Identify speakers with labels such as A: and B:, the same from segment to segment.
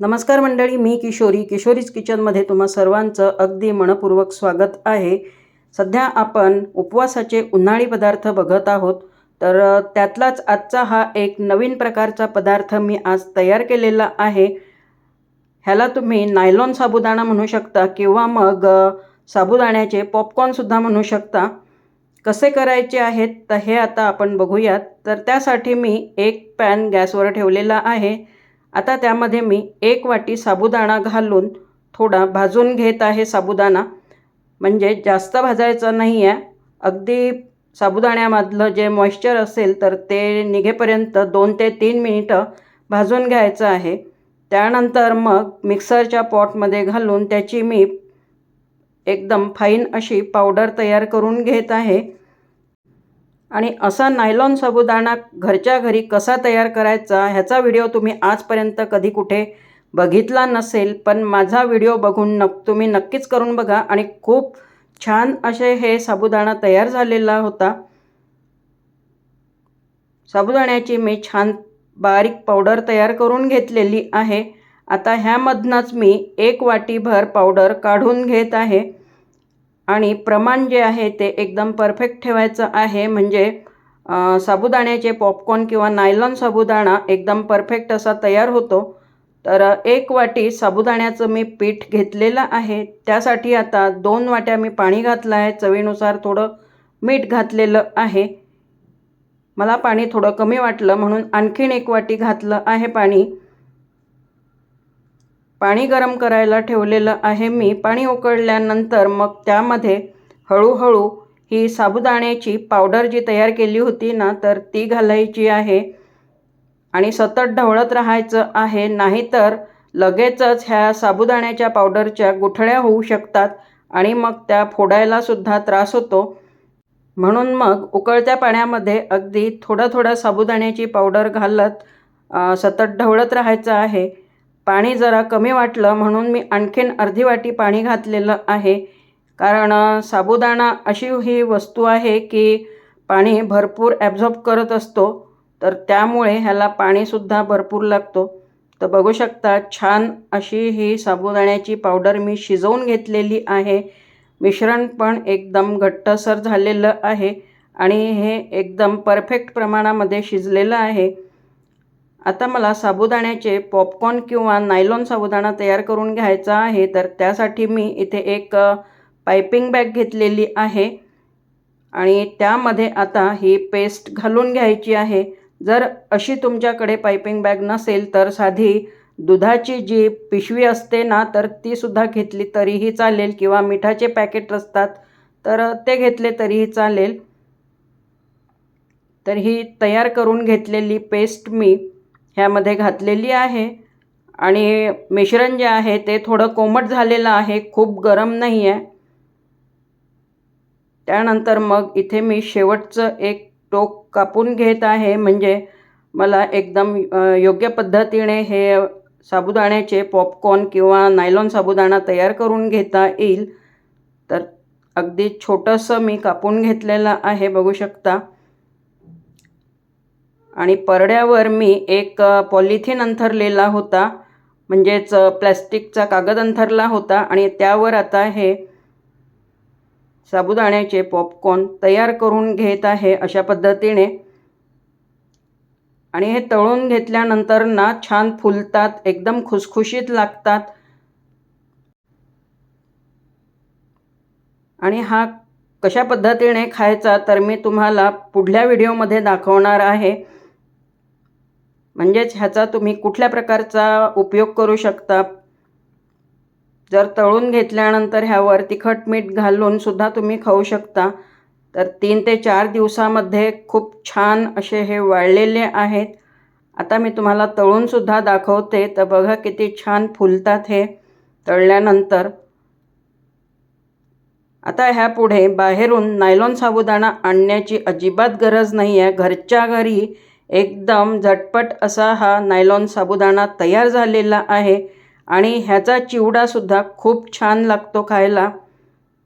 A: नमस्कार मंडळी, मी किशोरीज किचनमध्ये तुम्हा सर्वांचं अगदी मनपूर्वक स्वागत आहे। सध्या आपण उपवासाचे उन्हाळी पदार्थ बघत आहोत, तर त्यातलाच आजचा हा एक नवीन प्रकारचा पदार्थ मी आज तयार केलेला आहे। ह्याला तुम्ही नायलॉन साबुदाणा म्हणू शकता किंवा मग साबुदाण्याचे पॉपकॉर्न सुद्धा म्हणू शकता। कसे करायचे आहेत तर हे आता आपण बघूयात। तर त्यासाठी मी एक पॅन गॅसवर ठेवलेला आहे। आता त्यामध्ये मी 1 वाटी साबुदाणा घालून थोडा भाजून घेत आहे। साबुदाणा म्हणजे जास्त भाजायचा नाही आहे, अगदी साबुदाण्यामधलं जे मॉइश्चर असेल तर ते निघेपर्यंत 2 ते 3 मिनिटं भाजून घ्यायचं आहे। त्यानंतर मग मिक्सरच्या पॉटमध्ये घालून त्याची मी एकदम फाईन अशी पावडर तयार करून घेत आहे। आणि असा नायलॉन साबुदाणा घरच्या घरी कसा तयार करायचा ह्याचा व्हिडिओ तुम्ही आजपर्यंत कधी कुठे बघितला नसेल, पण माझा व्हिडिओ बघून तुम्ही नक्कीच करून बघा। आणि खूप छान असे हे साबुदाणा तयार झालेला होता। साबुदाण्याची मी छान बारीक पावडर तयार करून घेतलेली आहे। आता ह्यामधनंच मी 1 वाटीभर पावडर काढून घेत आहे आणि प्रमाण जे आहे ते एकदम परफेक्ट ठेवायचं आहे, म्हणजे साबुदाण्याचे पॉपकॉर्न किंवा नायलॉन साबुदाणा एकदम परफेक्ट असा तयार होतो। तर 1 वाटी साबुदाण्याचं मी पीठ घेतलेलं आहे। त्यासाठी आता 2 वाट्या मी पाणी घातलं आहे, चवीनुसार थोडं मीठ घातलेलं आहे। मला पाणी थोडं कमी वाटलं म्हणून आणखीन 1 वाटी घातलं आहे पाणी। पाणी गरम करायला ठेवलेलं आहे मी। पाणी उकळल्यानंतर मग त्यामध्ये हळूहळू ही साबुदाण्याची पावडर जी तयार केली होती ना, तर ती घालायची आहे आणि सतत ढवळत राहायचं आहे, नाहीतर लगेचच ह्या साबुदाण्याच्या पावडरच्या गुठळ्या होऊ शकतात आणि मग त्या फोडायला सुद्धा त्रास होतो। म्हणून मग उकळत्या पाण्यामध्ये अगदी थोडा साबुदाण्याची पावडर घालत सतत ढवळत राहायचं आहे। पाणी जरा कमी वाटलं म्हणून मी आणखीन अर्धी वाटी पाणी घातलेलं आहे, कारण साबुदाणा अशी ही वस्तू आहे की पाणी भरपूर ॲब्झॉर्ब करत असतो, तर त्यामुळे ह्याला पाणीसुद्धा भरपूर लागतो। तर बघू शकता छान अशी ही साबुदाण्याची पावडर मी शिजवून घेतलेली आहे। मिश्रण पण एकदम घट्टसर झालेलं आहे आणि हे एकदम परफेक्ट प्रमाणामध्ये शिजलेलं आहे। आता मला साबुदाण्याचे पॉपकॉर्न किंवा नायलॉन साबुदाणा तयार करून घ्यायचा आहे, तर त्यासाठी मी इथे एक पायपिंग बॅग घेतलेली आहे आणि त्यामध्ये आता ही पेस्ट घालून घ्यायची आहे। जर अशी तुमच्याकडे पायपिंग बॅग नसेल तर साधी दुधाची जी पिशवी असते ना, तर ती सुद्धा घेतली तरीही चालेल, किंवा मिठाचे पॅकेट असतात तर ते घेतले तरीही चालेल। तर ही तयार करून घेतलेली पेस्ट मी ह्यामध्ये घातलेली आहे आणि मिश्रण जे आहे ते थोडं कोमट झालेलं आहे, खूप गरम नाही आहे। त्यानंतर मग इथे मी शेवटचं एक टोक कापून घेत आहे, म्हणजे मला एकदम योग्य पद्धतीने हे साबुदाण्याचे पॉपकॉर्न किंवा नायलॉन साबुदाणा तयार करून घेता येईल। तर अगदी छोटंसं मी कापून घेतलेलं आहे, बघू शकता। आणि परड्यावर मी एक पॉलिथिन अंथरलेला होता, म्हणजेच प्लॅस्टिकचा कागद अंथरला होता आणि त्यावर आता हे साबुदाण्याचे पॉपकॉर्न तयार करून घेत आहे अशा पद्धतीने। आणि हे तळून घेतल्यानंतर ना छान फुलतात, एकदम खुसखुशीत लागतात। आणि हा कशा पद्धतीने खायचा तर मी तुम्हाला पुढल्या व्हिडिओमध्ये दाखवणार आहे, म्हणजेच ह्याचा तुम्ही कुठल्या प्रकारचा उपयोग करू शकता। जर तळून घेतल्यानंतर ह्यावर तिखट मीठ घालून सुद्धा तुम्ही खाऊ शकता। तर 3 ते 4 दिवसामध्ये खूप छान असे हे वाळलेले आहेत। आता मी तुम्हाला तळून सुद्धा दाखवते, तर बघा किती छान फुलतात हे तळल्यानंतर। आता ह्यापुढे बाहेरून नायलॉन साबुदाणा आणण्याची अजिबात गरज नाही आहे। घरच्या घरी एकदम झटपट असा हा नायलॉन साबुदाणा तयार झालेला आहे आणि ह्याचा चिवडासुद्धा खूप छान लागतो खायला.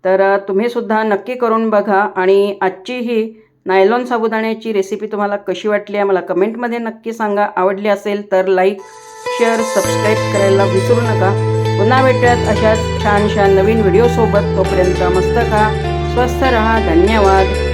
A: तर तुम्हीसुद्धा नक्की करून बघा. आणि आजची ही नायलॉन साबुदाण्याची रेसिपी तुम्हाला कशी वाटली आहे मला कमेंटमध्ये नक्की सांगा. आवडली असेल तर लाईक, शेअर, सबस्क्राईब करायला विसरू नका. पुन्हा भेटूयात अशाच छान छान नवीन व्हिडिओसोबत. तोपर्यंत मस्त खा, स्वस्थ रहा. धन्यवाद.